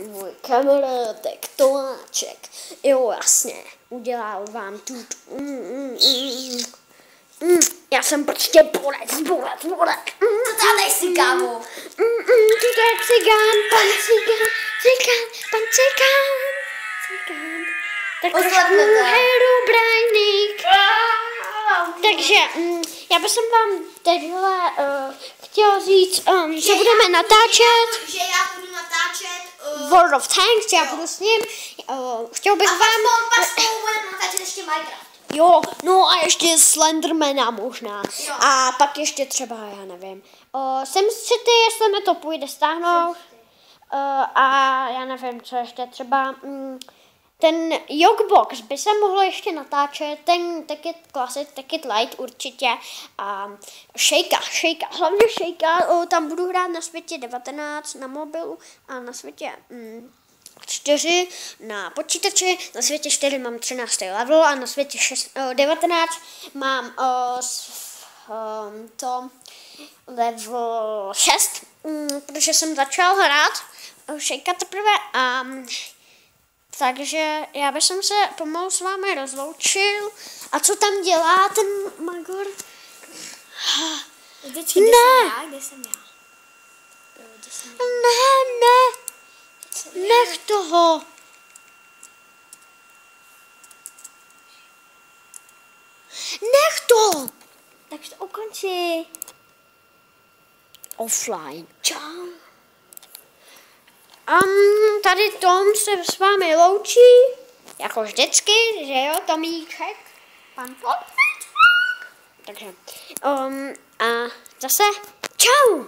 můj kamarádek Tomáček. Jo, jasně, udělal vám tu. Já jsem prostě borec. Co tam nejsi, kámo? Tu to je cigán, pan cigán. Tak trošku herobrajník. Takže já bych vám teďhle chtěla říct, že budeme natáčet. Že já budu natáčet World of Tanks, já budu s ním. Chtěl bych vám... Paskou budeme natáčet ještě Minecraft. Jo, no a ještě Slendermana možná. Jo. A pak ještě třeba, já nevím. Jsem střety, jestli mi to půjde stáhnout. A já nevím, co ještě třeba... ten Jogbox by se mohlo ještě natáčet, ten Ticket Classic, Ticket Light určitě. A Shakea, hlavně Shakea, tam budu hrát na světě 19 na mobilu a na světě 4 na počítači, na světě 4 mám 13. level a na světě 19 mám to level 6, protože jsem začal hrát Shakea teprve a takže já bych se pomalu s vámi rozloučil. A co tam dělá ten Magor? Vždycky, kde jsem já? Ne, nech toho. Nech to. Takže to ukončí. Offline. Čau. Tady Tom se s vámi loučí, jako vždycky, že jo, Tomíček, pan Fotfit. Takže, a zase čau.